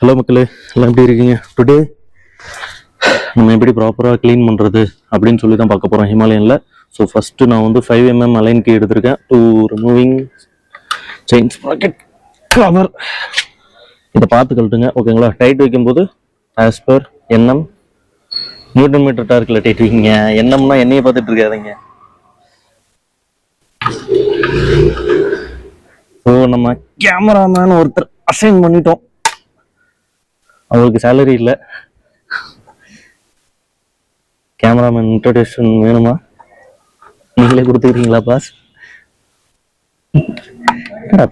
Hello மக்களே, எல்லாம் எப்படி இருக்கீங்க? டுடே நம்ம எப்படி ப்ராப்பராக க்ளீன் பண்ணுறது அப்படின்னு சொல்லி தான் பார்க்க போகிறோம் ஹிமாலயனில். ஸோ ஃபஸ்ட்டு நான் வந்து 5mm அலைன் கீ எடுத்திருக்கேன் to removing chain sprocket cover. இதை பார்த்து கழட்டுங்க, ஓகேங்களா? டைட் வைக்கும்போது as per NM newton metre டார்க்கில் டைட் வைக்கிங்க. என்எம்னா என்னையை பார்த்துட்டு இருக்காதீங்க. ஸோ நம்ம கேமராமேன் ஒருத்தர் அசைன் பண்ணிட்டோம், அவருக்கு சேலரி இல்லை. கேமராமேன் இன்ட்ரோடக்ஷன் வேணுமா? நீங்களே கொடுத்துக்கிறீங்களா பாஸ்?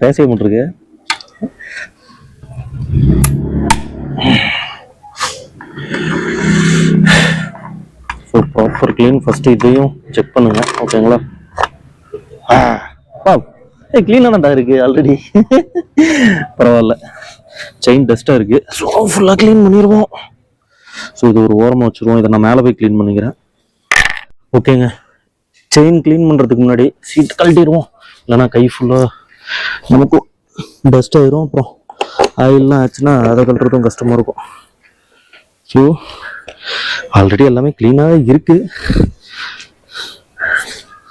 பேச மாட்டிருக்கு. ஸோ ப்ராப்பர் க்ளீன் ஃபர்ஸ்ட் இதையும் செக் பண்ணுங்க, ஓகேங்களா? க்ளீனாக இருக்கு ஆல்ரெடி. பரவாயில்ல, செயின் டஸ்ட்டாக இருக்குது. ஸோ ஃபுல்லாக க்ளீன் பண்ணிடுவோம். ஸோ இது ஒரு ஓரமாக வச்சுருவோம். இதை நான் மேலே போய் க்ளீன் பண்ணிக்கிறேன். ஓகேங்க, செயின் க்ளீன் பண்ணுறதுக்கு முன்னாடி சீட் கழட்டிடுவோம், இல்லைனா கை ஃபுல்லாக நமக்கும் டஸ்ட் ஆயிரும். அப்புறம் ஆயிலெலாம் ஆச்சுன்னா அதை கழட்டுறதும் கஷ்டமாக இருக்கும். ஸோ ஆல்ரெடி எல்லாமே க்ளீனாக இருக்குது.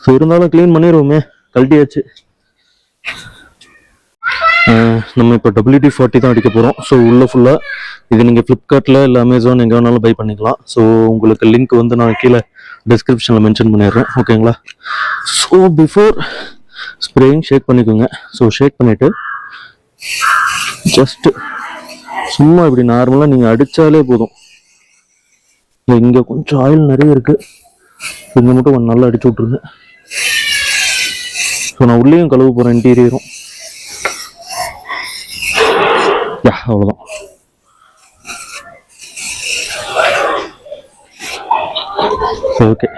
ஸோ இருந்தாலும் க்ளீன் பண்ணிடுவோமே, கழட்டியாச்சு. நம்ம இப்போ WD-40 தான் அடிக்க போகிறோம். ஸோ உள்ளே ஃபுல்லாக இது நீங்கள் ஃப்ளிப்கார்ட்டில் இல்லை அமேசான் எங்கே வேணாலும் பை பண்ணிக்கலாம். ஸோ உங்களுக்கு லிங்க் வந்து நான் கீழே டிஸ்கிரிப்ஷனில் மென்ஷன் பண்ணிடுறேன், ஓகேங்களா? ஸோ பிஃபோர் ஸ்ப்ரேயிங் ஷேக் பண்ணிக்கோங்க. ஸோ ஷேக் பண்ணிவிட்டு ஜஸ்ட்டு சும்மா இப்படி நார்மலாக நீங்கள் அடித்தாலே போதும். இங்கே கொஞ்சம் ஆயில் நிறைய இருக்குது, இங்கே மட்டும் நல்லா அடிச்சு விட்ருங்க. ஸோ நான் உள்ளேயும் கழுவு போகிறேன், இன்டீரியரும். அவ்வளோதான். ஓகே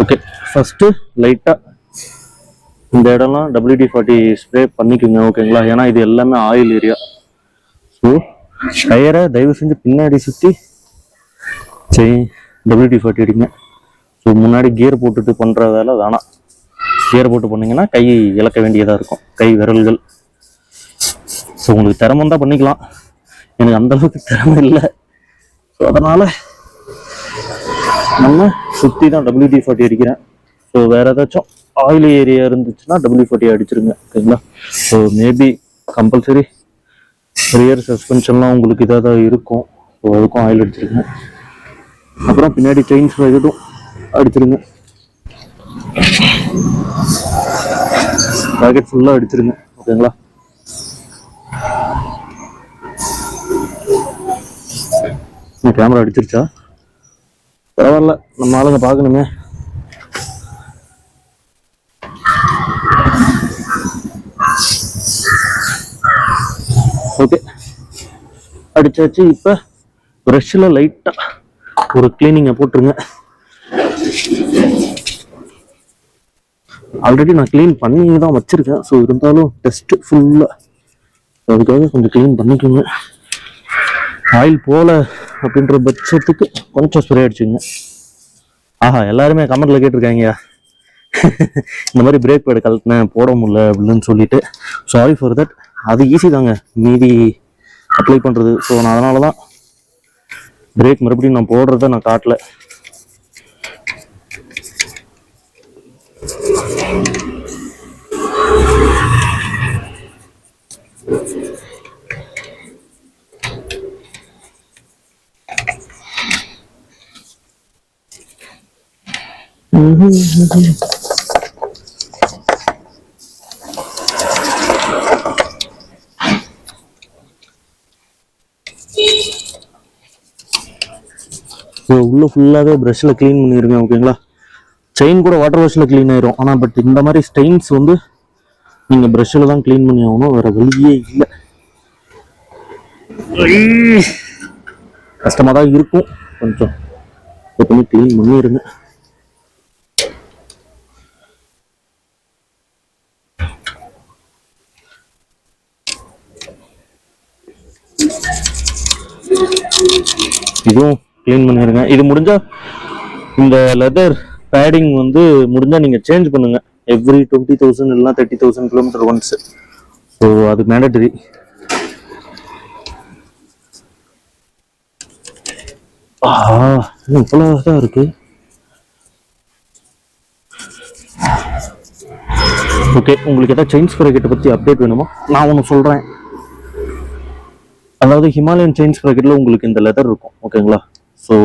ஓகே, ஃபஸ்ட்டு லைட்டாக இந்த இடம்லாம் WD-40 ஸ்ப்ரே பண்ணிக்கோங்க, ஓகேங்களா? ஏன்னா இது எல்லாமே ஆயில் ஏரியா. ஸோ டயரை தயவு செஞ்சு பின்னாடி சுற்றி WD-40 அடிங்க. ஸோ முன்னாடி கியர் போட்டுட்டு பண்ணுற வேலை வேணாம். கியர் போட்டு பண்ணிங்கன்னா கை இழக்க வேண்டியதாக இருக்கும், கை விரல்கள். ஸோ உங்களுக்கு திறமை தான் பண்ணிக்கலாம், எனக்கு அந்தளவுக்கு திறமை இல்லை. ஸோ அதனால் நம்ம சுற்றி தான் WD-40 அடிக்கிறேன். ஸோ வேறு ஏதாச்சும் ஆயில் ஏரியா இருந்துச்சுன்னா WD-40 அடிச்சிருங்க, ஓகேங்களா? ஸோ மேபி கம்பல்சரி ரியர் சஸ்பென்ஷன்லாம் உங்களுக்கு இதாக தான் இருக்கும். ஸோ அதுக்கும் ஆயில் அடிச்சிருங்க. அப்புறம் பின்னாடி செயின்ஸ் இதுவும் அடிச்சிருங்க, பாக்கெட் ஃபுல்லாக அடிச்சிருங்க, ஓகேங்களா? கேமரா அடிச்சிருச்சா? பரவாயில்ல, நம்ம ஆளுங்க பார்க்கணுமே. ஓகே, அடிச்சாச்சு. இப்போ ப்ரஷ்ஷில் லைட்டாக ஒரு கிளீனிங்கை போட்டுருங்க. ஆல்ரெடி நான் க்ளீன் பண்ணி தான் வச்சுருக்கேன். ஸோ இருந்தாலும் டெஸ்ட்டு ஃபுல்லாக, அதுக்காக கொஞ்சம் க்ளீன் பண்ணிக்கோங்க. ஆயில் போல அப்படின்ற பட்சத்துக்கு கொஞ்சம் ஸ்ப்ரே அடிச்சுங்க. ஆஹா, எல்லாருமே கமெண்ட்ல கேட்டிருக்காங்க, இந்த மாதிரி பிரேக் பேடு கழட்டினேன் போட முடியல அப்படின்னு சொல்லிட்டு. Sorry for that. அது ஈஸி தாங்க மீதி அப்ளை பண்ணுறது. ஸோ நான் அதனால தான் பிரேக் மறுபடியும் நான் போடுறத நான் காட்டல. உள்ள ஃபுல்லாகவே ப்ரஷ்ல க்ளீன் பண்ணிருங்க, ஓகேங்களா? செயின் கூட வாட்டர் வாஷில் க்ளீன் ஆயிரும். ஆனால் பட் இந்த மாதிரி ஸ்டெயின்ஸ் வந்து நீங்கள் ப்ரஷ்ஷில் தான் க்ளீன் பண்ணி ஆகணும், வேற வழியே இல்லை. கஷ்டமாக தான் இருக்கும், கொஞ்சம் எப்பவுமே க்ளீன் பண்ணிடுங்க. இதுவும் க்ளீன் பண்ணிடுங்க. இது முடிஞ்சா இந்த லெதர் பேடிங் வந்து முடிஞ்சா நீங்கள் சேஞ்ச் பண்ணுங்க எவ்ரி 20,000 இல்லைனா 30,000 கிலோமீட்டர் ஒன்ஸ். ஸோ அது மேண்டட்டரி. இவ்வளவுதான் இருக்கு. ஓகே, உங்களுக்கு ஏதாவது செயின் ஸ்ப்ராக்கெட்டை பற்றி அப்டேட் வேணுமா? நான் ஒன்று சொல்கிறேன். அதாவது ஹிமாலயன் செயின் ஸ்ப்ராக்கெட்டில் உங்களுக்கு இந்த லெதர் இருக்கும், ஓகேங்களா? ஸோ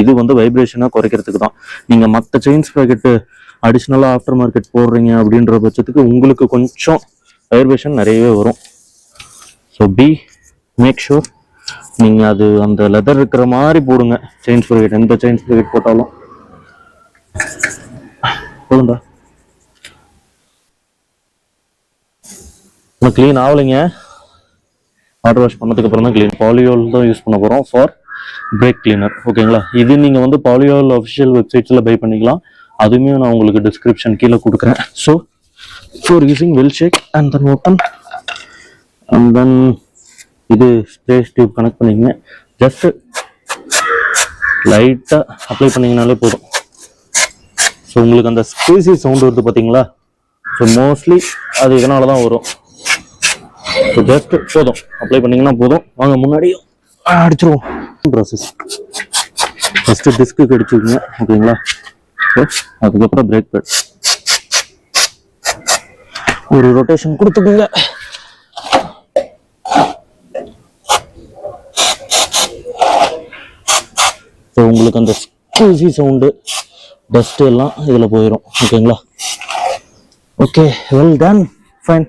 இது வந்து வைப்ரேஷனாக குறைக்கிறதுக்கு தான். நீங்கள் மற்ற செயின் ஸ்ப்ராக்கெட்டு அடிஷ்னலாக ஆஃப்டர் மார்க்கெட் போடுறீங்க அப்படின்ற பட்சத்துக்கு உங்களுக்கு கொஞ்சம் வைப்ரேஷன் நிறையவே வரும். ஸோ மேக் ஷூர் நீங்கள் அது அந்த லெதர் இருக்கிற மாதிரி போடுங்க செயின் ஸ்ப்ராக்கெட். எந்த செயின் ஸ்ப்ராக்கெட் போட்டாலும் போதுண்டா. க்ளீன் ஆகலைங்க. வாட்டர் வாஷ் பண்ணதுக்கு அப்புறம் தான் க்ளீன். பாலியோல் தான் யூஸ் பண்ண போகிறோம் ஃபார் பிரேக் கிளீனர், ஓகேங்களா? இது நீங்கள் வந்து பாலியோல் அஃபிஷியல் வெப்சைட்ஸில் பை பண்ணிக்கலாம். அதுவுமே நான் உங்களுக்கு டிஸ்கிரிப்ஷன் கீழே கொடுக்குறேன். So for using will shake and then open and then இது ஸ்ப்ரே டியூப் கனெக்ட் பண்ணிக்கங்க. ஜஸ்ட்டு லைட்டாக அப்ளை பண்ணிங்கனாலே போதும். ஸோ உங்களுக்கு அந்த ஸ்குவீசி சவுண்டு வருது பார்த்தீங்களா? ஸோ மோஸ்ட்லி அது இதனால தான் வரும். ஸோ ஜஸ்ட் போதும், அப்ளை பண்ணிங்கன்னா போதும். வாங்க முன்னாடியும் அடிச்சிருவோம். ப்ராசஸ் ஃபஸ்ட்டு டிஸ்க்கு அடிச்சுக்கோங்க, ஓகேங்களா? அதுக்கப்புறம் பிரேக் பேட் ஒரு ரொட்டேஷன் கொடுத்துக்குங்க. ஸோ உங்களுக்கு அந்த ஸ்குவீசி சவுண்டு டஸ்ட் எல்லாம் இதில் போயிடும், ஓகேங்களா? Okay, well done, fine.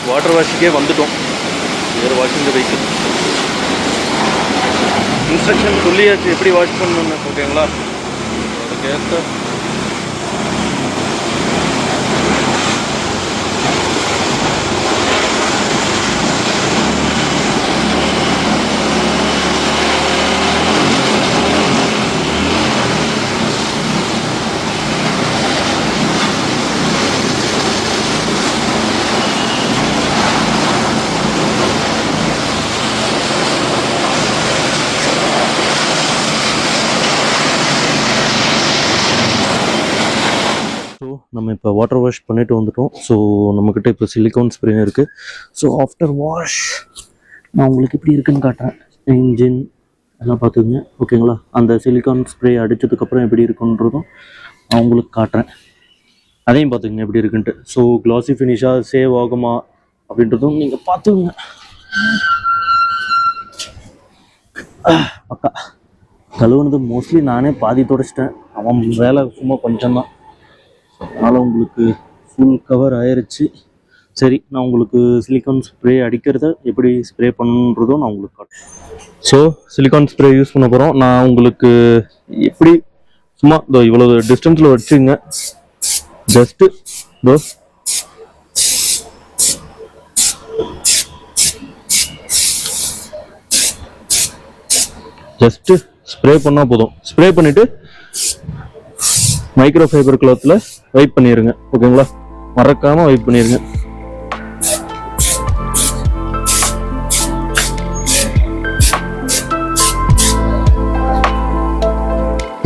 Water வாஷுக்கே வந்துட்டோம். வேறு வாஷிங் பைக்கு இன்ஸ்ட்ரக்ஷன் சொல்லியாச்சு எப்படி வாஷ் பண்ணணும்னு, ஓகேங்களா? அதுக்கேற்ற நம்ம இப்போ வாட்டர் வாஷ் பண்ணிட்டு வந்துட்டோம். ஸோ நம்மக்கிட்ட இப்போ சிலிக்கான் ஸ்ப்ரே இருக்குது. ஸோ ஆஃப்டர் வாஷ் நான் உங்களுக்கு எப்படி இருக்குன்னு காட்டுறேன். இன்ஜின் எல்லாம் பார்த்துக்குங்க, ஓகேங்களா? அந்த சிலிக்கான் ஸ்ப்ரே அடித்ததுக்கப்புறம் எப்படி இருக்குன்றதும் நான் உங்களுக்கு காட்டுறேன். அதையும் பார்த்துக்குங்க எப்படி இருக்குன்ட்டு. ஸோ க்ளாஸி ஃபினிஷாக சேவ் ஆகுமா அப்படின்றதும் நீங்கள் பார்த்துக்குங்க. பக்கா கழுவுனது மோஸ்ட்லி நானே பாதி தொடச்சிட்டேன். அவன் வேலை சும்மா கொஞ்சம் தான், அதனால் உங்களுக்கு ஃபுல் கவர் ஆயிடுச்சு. சரி, நான் உங்களுக்கு சிலிக்கான் ஸ்ப்ரே அடிக்கிறத எப்படி ஸ்ப்ரே பண்ணணுன்றதும் நான் உங்களுக்கு காட்டுறேன். ஸோ சிலிக்கான் ஸ்ப்ரே யூஸ் பண்ண போகிறோம். நான் உங்களுக்கு எப்படி சும்மா இதோ இவ்வளோ டிஸ்டன்ஸில் வச்சுங்க. ஜஸ்ட்டு இதோ ஜஸ்ட்டு ஸ்ப்ரே பண்ணால் போதும். ஸ்ப்ரே பண்ணிவிட்டு மைக்ரோ ஃபைபர் கிளாத்தில் வைப் பண்ணிடுங்க, ஓகேங்களா? மறக்காமல் வைப் பண்ணிடுங்க.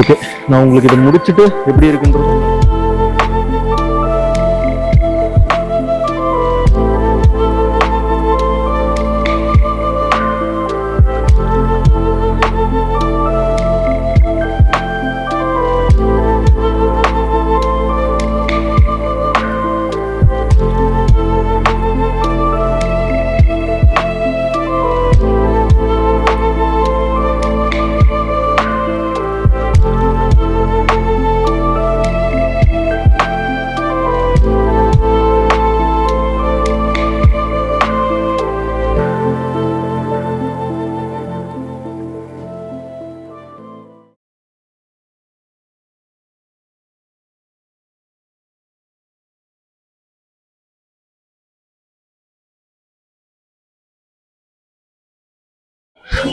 ஓகே, நான் உங்களுக்கு இதை முடிச்சுட்டு எப்படி இருக்குன்றது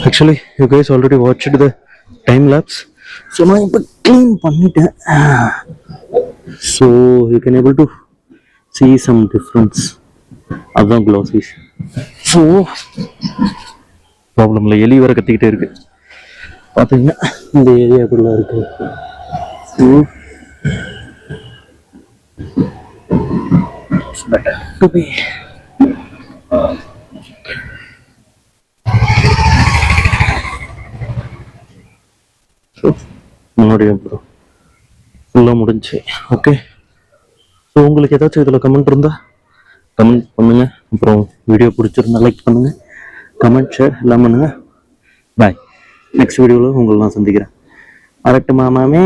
Actually, you guys already watched the time lapse. So நான் இப்போ க்ளீன் பண்ணிட்டேன். So you can able to see some difference. அதுதான் க்ளாஸிஸ். ஸோ ப்ராப்ளம் இல்லை, எலி வர கத்திக்கிட்டே இருக்கு. பார்த்தீங்கன்னா இந்த ஏரியாக்குள்ள இருக்கு. So it's better to be so முன்னாடி ஃபுல்லாக முடிஞ்சு. ஓகே, ஸோ உங்களுக்கு ஏதாச்சும் இதில் கமெண்ட் இருந்தால் கமெண்ட் பண்ணுங்கள். அப்புறம் வீடியோ பிடிச்சிருந்தா லைக் பண்ணுங்கள், கமெண்ட் ஷேர் எல்லாம் பண்ணுங்கள். பாய். நெக்ஸ்ட் வீடியோவில் உங்களை நான் சந்திக்கிறேன். வரட்டுமா மாமே?